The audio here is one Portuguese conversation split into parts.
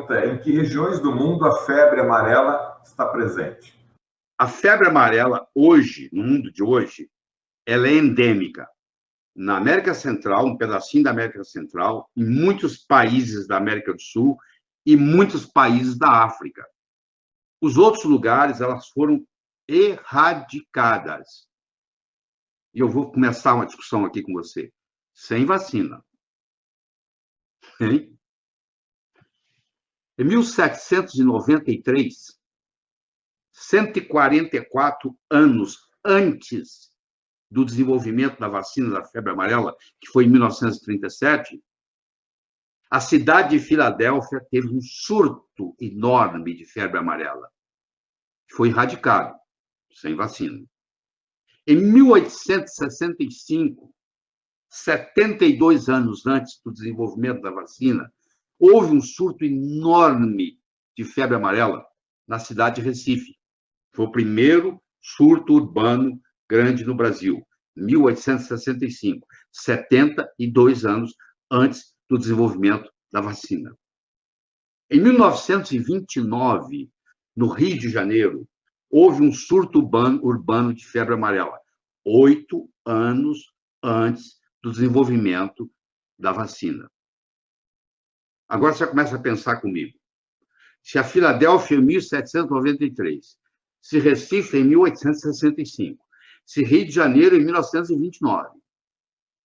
pergunta: em que regiões do mundo a febre amarela está presente? A febre amarela, hoje, no mundo de hoje, ela é endêmica. Na América Central, um pedacinho da América Central, em muitos países da América do Sul e muitos países da África. Os outros lugares, elas foram erradicadas. E eu vou começar uma discussão aqui com você. Sem vacina. Hein? Em 1793, 144 anos antes do desenvolvimento da vacina da febre amarela, que foi em 1937, a cidade de Filadélfia teve um surto enorme de febre amarela. Foi erradicado, sem vacina. Em 1865, 72 anos antes do desenvolvimento da vacina, houve um surto enorme de febre amarela na cidade de Recife. Foi o primeiro surto urbano grande no Brasil, 1865, 72 anos antes do desenvolvimento da vacina. Em 1929, no Rio de Janeiro, houve um surto urbano de febre amarela, 8 anos antes do desenvolvimento da vacina. Agora você começa a pensar comigo. Se a Filadélfia em 1793, se Recife em 1865, se Rio de Janeiro em 1929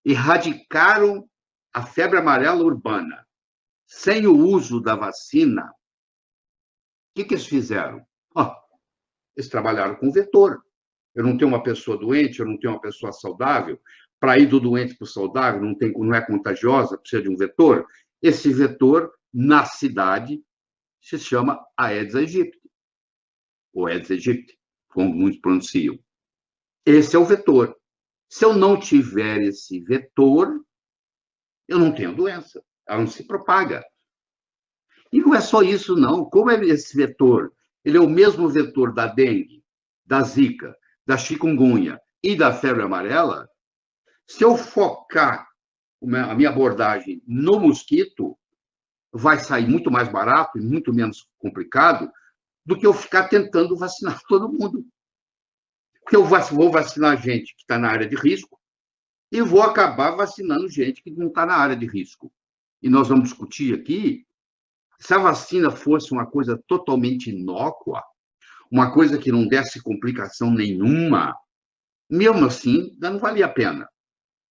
erradicaram a febre amarela urbana sem o uso da vacina, o que eles fizeram? Eles trabalharam com vetor. Eu não tenho uma pessoa doente, eu não tenho uma pessoa saudável. Para ir do doente para o saudável, não é contagiosa, precisa de um vetor. Esse vetor, na cidade, se chama Aedes aegypti, ou Aedes aegypti, como muitos pronunciam. Esse é o vetor. Se eu não tiver esse vetor, eu não tenho doença. Ela não se propaga. E não é só isso, não. Como é esse vetor? Ele é o mesmo vetor da dengue, da zika, da chikungunya e da febre amarela. Se eu focar a minha abordagem no mosquito, vai sair muito mais barato e muito menos complicado do que eu ficar tentando vacinar todo mundo. Porque eu vou vacinar gente que está na área de risco e vou acabar vacinando gente que não está na área de risco. E nós vamos discutir aqui, se a vacina fosse uma coisa totalmente inócua, uma coisa que não desse complicação nenhuma, mesmo assim, não valia a pena.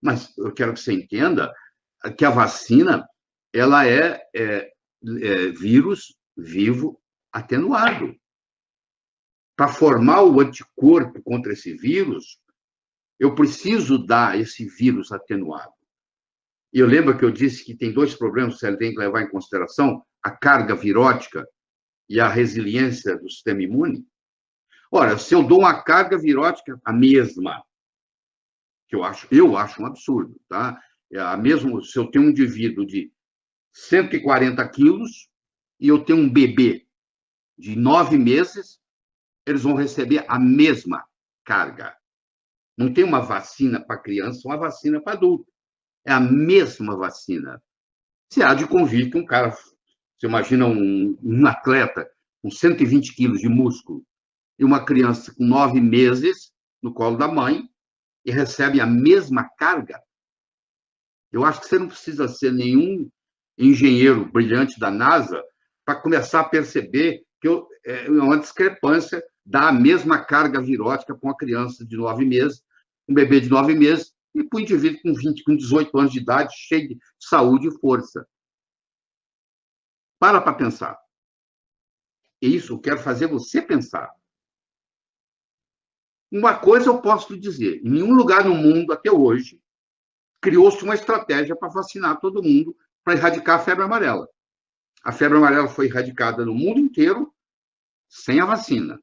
Mas eu quero que você entenda que a vacina ela é vírus vivo atenuado. Para formar o anticorpo contra esse vírus, eu preciso dar esse vírus atenuado. E eu lembro que eu disse que tem dois problemas que você tem que levar em consideração: a carga virótica e a resiliência do sistema imune. Ora, se eu dou uma carga virótica a mesma, que eu acho um absurdo, tá? Se eu tenho um indivíduo de 140 quilos e eu tenho um bebê de 9 meses, eles vão receber a mesma carga. Não tem uma vacina para criança, uma vacina para adulto. É a mesma vacina. Você há de convir que um cara, você imagina um atleta com 120 quilos de músculo e uma criança com 9 meses no colo da mãe e recebe a mesma carga. Eu acho que você não precisa ser nenhum engenheiro brilhante da NASA para começar a perceber que é uma discrepância dar a mesma carga virótica para uma criança de 9 meses, um bebê de 9 meses, e para um indivíduo com 18 anos de idade, cheio de saúde e força. Para pensar. Isso eu quero fazer você pensar. Uma coisa eu posso lhe dizer: em nenhum lugar no mundo, até hoje, criou-se uma estratégia para vacinar todo mundo, para erradicar a febre amarela. A febre amarela foi erradicada no mundo inteiro sem a vacina.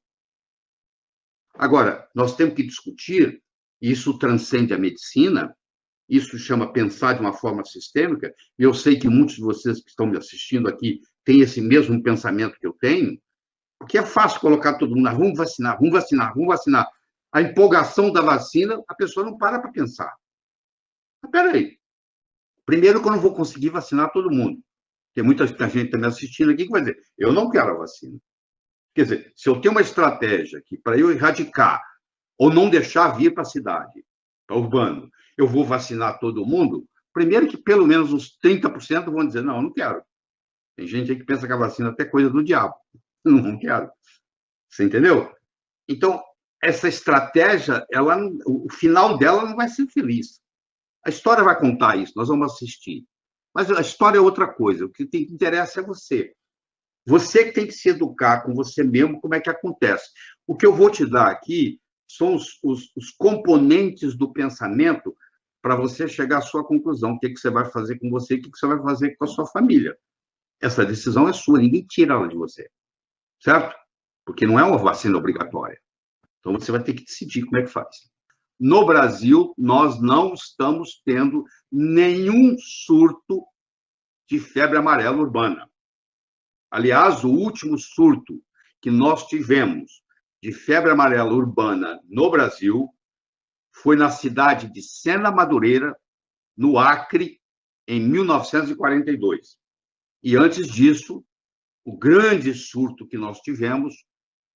Agora, nós temos que discutir, isso transcende a medicina, isso chama pensar de uma forma sistêmica, e eu sei que muitos de vocês que estão me assistindo aqui têm esse mesmo pensamento que eu tenho, porque é fácil colocar todo mundo, vamos vacinar, vamos vacinar, vamos vacinar. A empolgação da vacina, a pessoa não para pensar. Mas, espera aí. Primeiro que eu não vou conseguir vacinar todo mundo. Tem muita gente também assistindo aqui que vai dizer, eu não quero a vacina. Quer dizer, se eu tenho uma estratégia que para eu erradicar ou não deixar vir para a cidade, para urbano, eu vou vacinar todo mundo, primeiro que pelo menos uns 30% vão dizer, não, eu não quero. Tem gente aí que pensa que a vacina é até coisa do diabo. Não quero. Você entendeu? Então, essa estratégia, o final dela não vai ser feliz. A história vai contar isso, nós vamos assistir. Mas a história é outra coisa. O que interessa é você. Você que tem que se educar com você mesmo, como é que acontece. O que eu vou te dar aqui são os componentes do pensamento para você chegar à sua conclusão. O que você vai fazer com você, o que você vai fazer com a sua família. Essa decisão é sua, ninguém tira ela de você. Certo? Porque não é uma vacina obrigatória. Então, você vai ter que decidir como é que faz. No Brasil, nós não estamos tendo nenhum surto de febre amarela urbana. Aliás, o último surto que nós tivemos de febre amarela urbana no Brasil foi na cidade de Sena Madureira, no Acre, em 1942. E antes disso, o grande surto que nós tivemos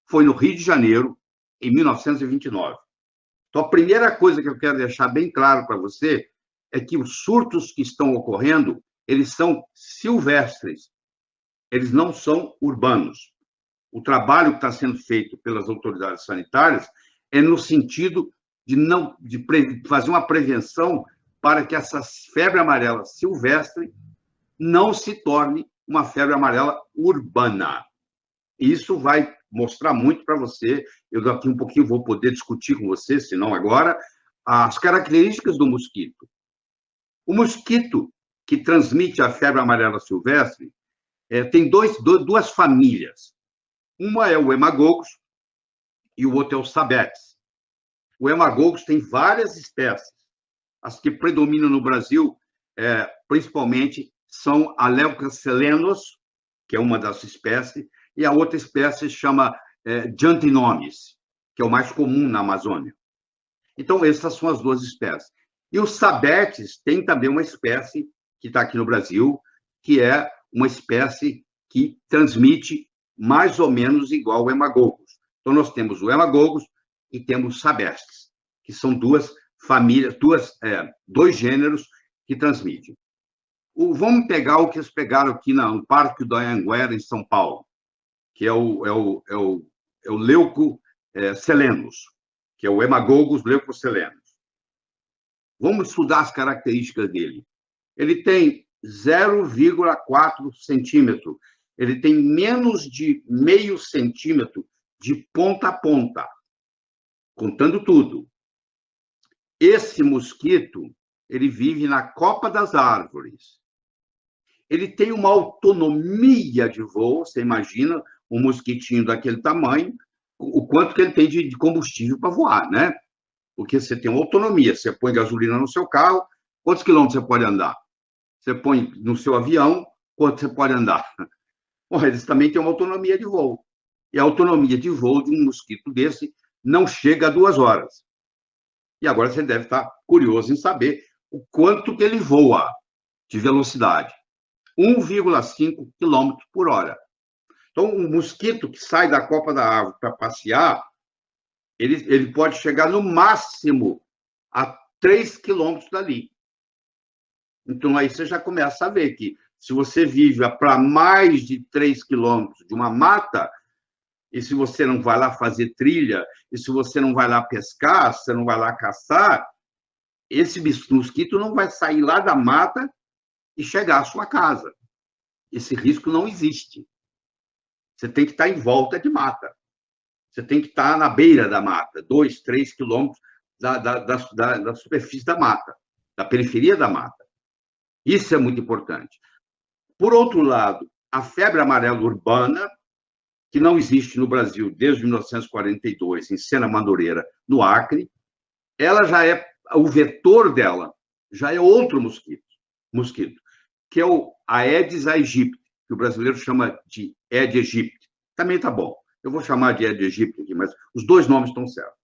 foi no Rio de Janeiro, em 1929. Então, a primeira coisa que eu quero deixar bem claro para você é que os surtos que estão ocorrendo, eles são silvestres, eles não são urbanos. O trabalho que está sendo feito pelas autoridades sanitárias é no sentido de fazer uma prevenção para que essa febre amarela silvestre não se torne uma febre amarela urbana. Isso vai mostrar muito para você. Eu daqui um pouquinho vou poder discutir com você, se não agora, as características do mosquito. O mosquito que transmite a febre amarela silvestre tem duas famílias. Uma é o hemagogos e o outro é o sabetes. O hemagogos tem várias espécies. As que predominam no Brasil, principalmente, são a Leucocelenos, que é uma das espécies, e a outra espécie chama Giantinomis, que é o mais comum na Amazônia. Então, essas são as duas espécies. E os sabetes tem também uma espécie que está aqui no Brasil, que é uma espécie que transmite mais ou menos igual ao hemagogos. Então, nós temos o hemagogos e temos sabetes, que são duas famílias, dois gêneros que transmitem. Vamos pegar o que eles pegaram aqui no Parque do Anhanguera, em São Paulo, que é o Leucocelenos, que é o hemagogos leucocelenos. Vamos estudar as características dele. Ele tem 0,4 centímetro. Ele tem menos de meio centímetro de ponta a ponta, contando tudo. Esse mosquito, ele vive na copa das árvores. Ele tem uma autonomia de voo, você imagina um mosquitinho daquele tamanho, o quanto que ele tem de combustível para voar, né? Porque você tem uma autonomia, você põe gasolina no seu carro, quantos quilômetros você pode andar? Você põe no seu avião, quanto você pode andar? Bom, eles também têm uma autonomia de voo. E a autonomia de voo de um mosquito desse não chega a 2 horas. E agora você deve estar curioso em saber o quanto que ele voa de velocidade. 1,5 km por hora. Então, um mosquito que sai da copa da árvore para passear, ele pode chegar no máximo a 3 quilômetros dali. Então, aí você já começa a ver que se você vive para mais de 3 quilômetros de uma mata, e se você não vai lá fazer trilha, e se você não vai lá pescar, se você não vai lá caçar, esse mosquito não vai sair lá da mata e chegar à sua casa. Esse risco não existe. Você tem que estar em volta de mata. Você tem que estar na beira da mata, 2, 3 quilômetros da superfície da mata, da periferia da mata. Isso é muito importante. Por outro lado, a febre amarela urbana, que não existe no Brasil desde 1942, em Sena Madureira, no Acre, ela já o vetor dela já é outro mosquito, que é o Aedes aegypti, que o brasileiro chama de Aedes aegypti. Também tá bom. Eu vou chamar de Aedes aegypti aqui, mas os dois nomes estão certos.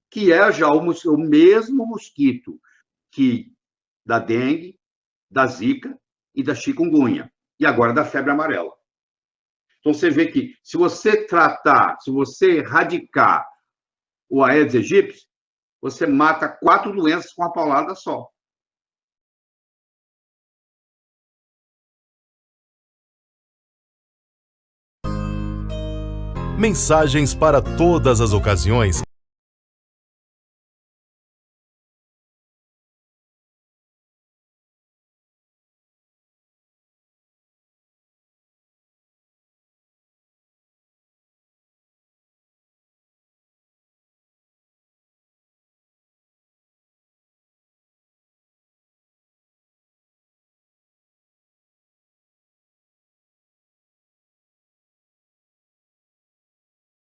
Que é já o mesmo mosquito que da dengue, da zika e da chikungunya. e agora da febre amarela. Então, você vê que se você erradicar o Aedes aegypti, você mata 4 doenças com uma paulada só. Mensagens para todas as ocasiões